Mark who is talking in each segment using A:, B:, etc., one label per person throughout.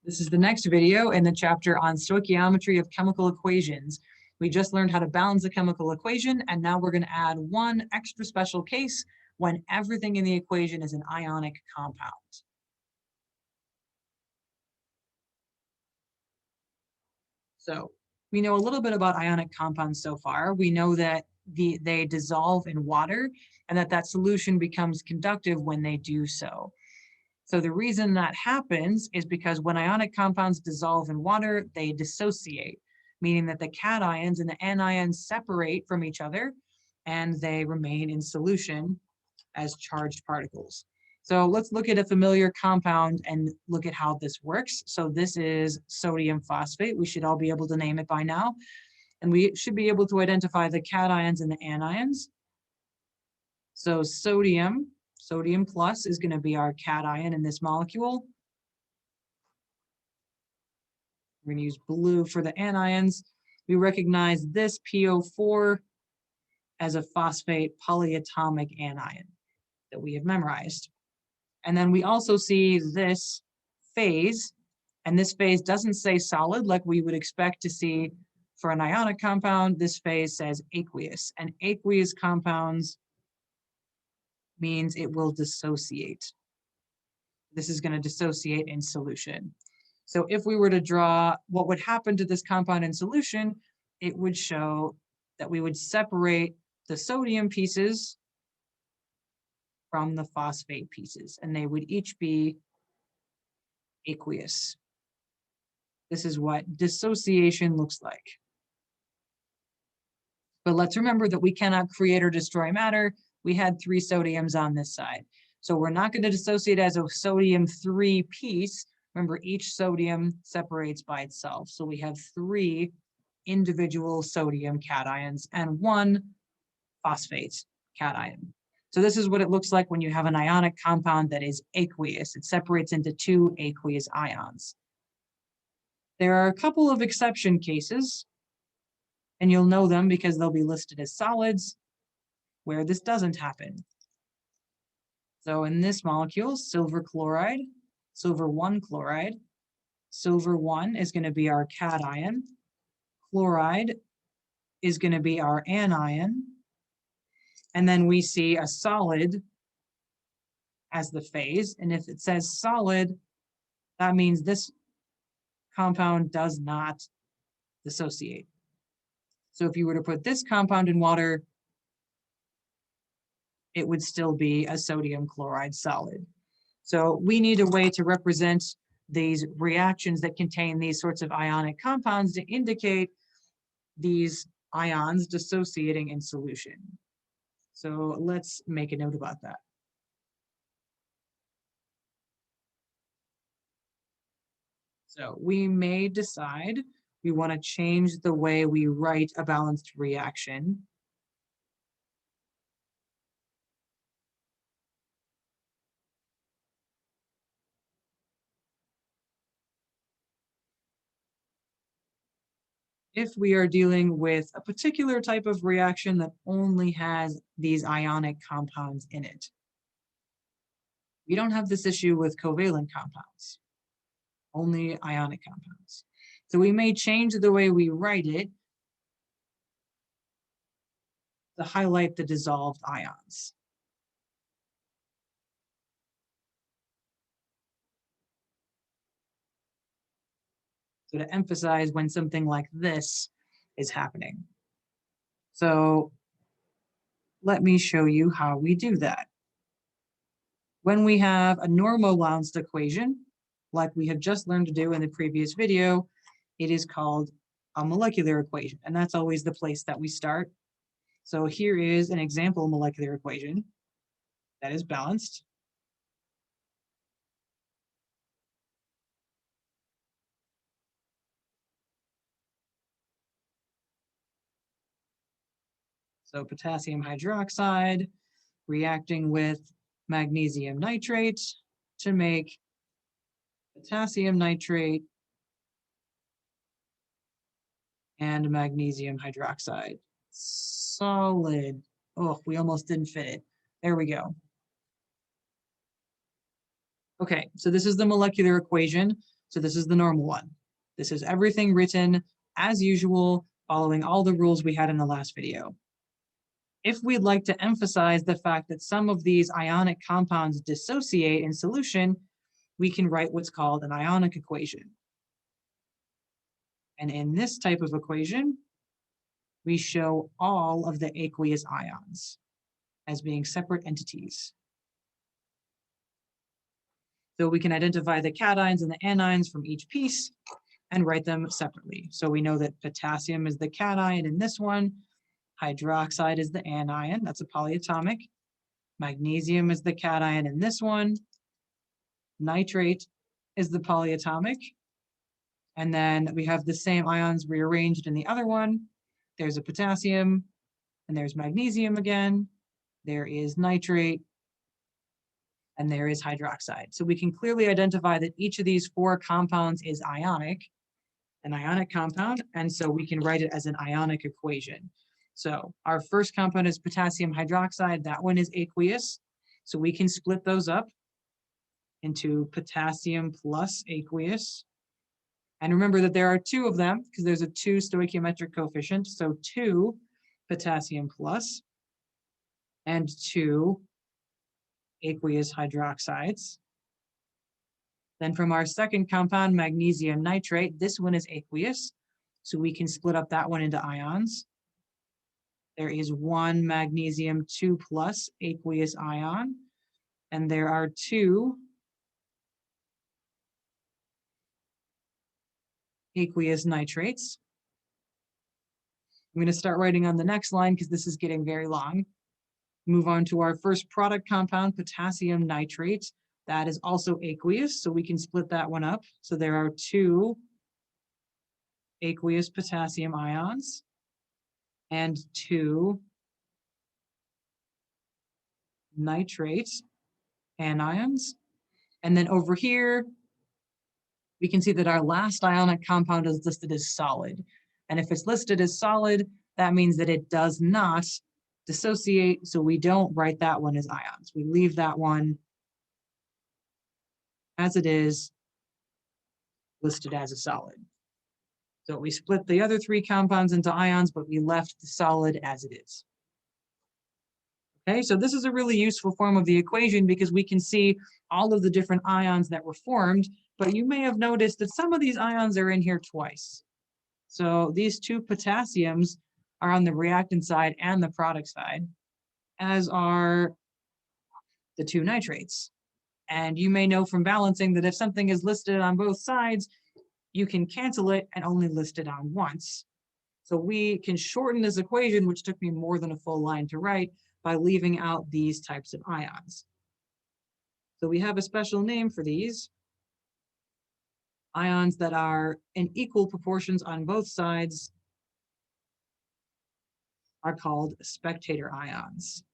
A: This is the next video in the chapter on stoichiometry of chemical equations. We just learned how to balance a chemical equation, and now we're going to add one extra special case when everything in the equation is an ionic compound. So we know a little bit about ionic compounds so far. We know that they dissolve in water and that solution becomes conductive when they do so. So the reason that happens is because when ionic compounds dissolve in water, they dissociate, meaning that the cations and the anions separate from each other and they remain in solution as charged particles. So let's look at a familiar compound and look at how this works. So this is sodium phosphate. We should all be able to name it by now. And we should be able to identify the cations and the anions. So sodium plus is going to be our cation in this molecule. We're going to use blue for the anions. We recognize this PO4 as a phosphate polyatomic anion that we have memorized. And then we also see this phase, and this phase doesn't say solid like we would expect to see for an ionic compound. This phase says aqueous, and aqueous compounds means it will dissociate. This is going to dissociate in solution. So if we were to draw what would happen to this compound in solution, it would show that we would separate the sodium pieces from the phosphate pieces, and they would each be aqueous. This is what dissociation looks like. But let's remember that we cannot create or destroy matter. We had 3 sodiums on this side. So we're not going to dissociate as a sodium 3 piece. Remember, each sodium separates by itself. So we have 3 individual sodium cations and 1 phosphate cation. So this is what it looks like when you have an ionic compound that is aqueous. It separates into 2 aqueous ions. There are a couple of exception cases, and you'll know them because they'll be listed as solids, where this doesn't happen. So in this molecule, silver chloride, silver 1 chloride, silver 1 is going to be our cation, chloride is going to be our anion, and then we see a solid as the phase, and if it says solid, that means this compound does not dissociate. So if you were to put this compound in water, it would still be a sodium chloride solid. So we need a way to represent these reactions that contain these sorts of ionic compounds to indicate these ions dissociating in solution. So let's make a note about that. So we may decide we want to change the way we write a balanced reaction. If we are dealing with a particular type of reaction that only has these ionic compounds in it. We don't have this issue with covalent compounds, only ionic compounds. So we may change the way we write it to highlight the dissolved ions. So to emphasize when something like this is happening. So let me show you how we do that. When we have a normal balanced equation, like we have just learned to do in the previous video, it is called a molecular equation, and that's always the place that we start. So here is an example molecular equation that is balanced. So potassium hydroxide reacting with magnesium nitrate to make potassium nitrate and magnesium hydroxide. Solid. Oh, we almost didn't fit it. There we go. Okay, so this is the molecular equation. So this is the normal one. This is everything written as usual, following all the rules we had in the last video. If we'd like to emphasize the fact that some of these ionic compounds dissociate in solution, we can write what's called an ionic equation. And in this type of equation, we show all of the aqueous ions as being separate entities. So we can identify the cations and the anions from each piece and write them separately. So we know that potassium is the cation in this one, hydroxide is the anion, that's a polyatomic. Magnesium is the cation in this one. Nitrate is the polyatomic. And then we have the same ions rearranged in the other one. There's a potassium, and there's magnesium again. There is nitrate, and there is hydroxide. So we can clearly identify that each of these four compounds is ionic, an ionic compound, and so we can write it as an ionic equation. So our first compound is potassium hydroxide. That one is aqueous. So we can split those up into potassium plus aqueous. And remember that there are two of them because there's a 2 stoichiometric coefficient. So 2 potassium plus and 2 aqueous hydroxides. Then from our second compound, magnesium nitrate, this one is aqueous. So we can split up that one into ions. There is 1 magnesium 2 plus aqueous ion. And there are 2 aqueous nitrates. I'm going to start writing on the next line because this is getting very long. Move on to our first product compound, potassium nitrate. That is also aqueous, so we can split that one up. So there are 2 aqueous potassium ions and 2 nitrate anions. And then over here, we can see that our last ionic compound is listed as solid. And if it's listed as solid, that means that it does not dissociate, so we don't write that one as ions. We leave that one as it is, listed as a solid. So we split the other 3 compounds into ions, but we left the solid as it is. Okay, so this is a really useful form of the equation because we can see all of the different ions that were formed, but you may have noticed that some of these ions are in here twice. So these 2 potassiums are on the reactant side and the product side, as are the 2 nitrates. And you may know from balancing that if something is listed on both sides, you can cancel it and only list it on once. So we can shorten this equation, which took me more than a full line to write, by leaving out these types of ions. So we have a special name for these. Ions that are in equal proportions on both sides are called spectator ions.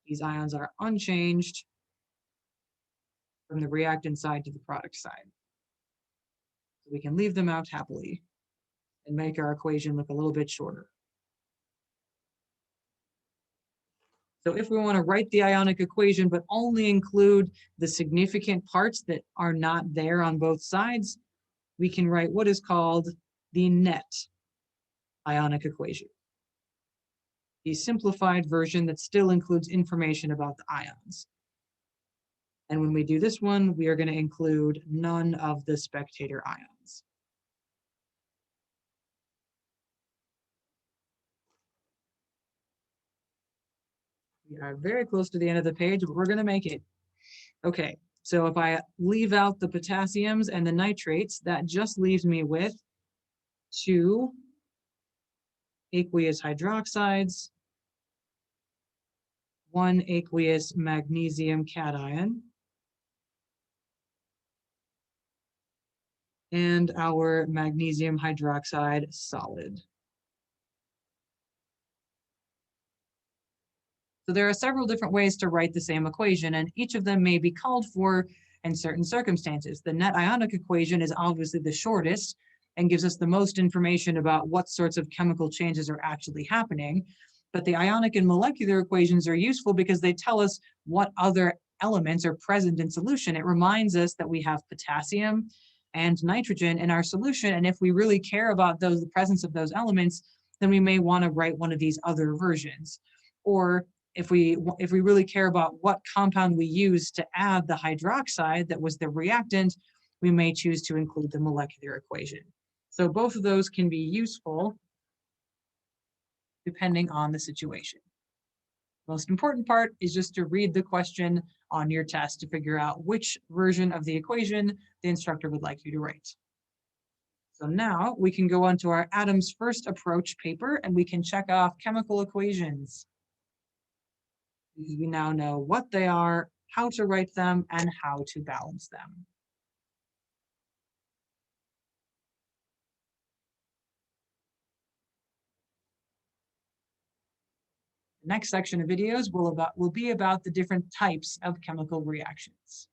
A: These ions are unchanged from the reactant side to the product side. So we can leave them out happily and make our equation look a little bit shorter. So if we want to write the ionic equation but only include the significant parts that are not there on both sides, we can write what is called the net ionic equation. The simplified version that still includes information about the ions. And when we do this one, we are going to include none of the spectator ions. We are very close to the end of the page, but we're going to make it. Okay, so if I leave out the potassiums and the nitrates, that just leaves me with 2 aqueous hydroxides, 1 aqueous magnesium cation, and our magnesium hydroxide solid. So there are several different ways to write the same equation, and each of them may be called for in certain circumstances. The net ionic equation is obviously the shortest and gives us the most information about what sorts of chemical changes are actually happening. But the ionic and molecular equations are useful because they tell us what other elements are present in solution, it reminds us that we have potassium and nitrogen in our solution. And if we really care about the presence of those elements, then we may want to write one of these other versions. Or if we really care about what compound we use to add the hydroxide that was the reactant, we may choose to include the molecular equation. So both of those can be useful depending on the situation. Most important part is just to read the question on your test to figure out which version of the equation the instructor would like you to write. So now we can go on to our atoms first approach paper and we can check off chemical equations. We now know what they are, how to write them, and how to balance them. The next section of videos will be about the different types of chemical reactions.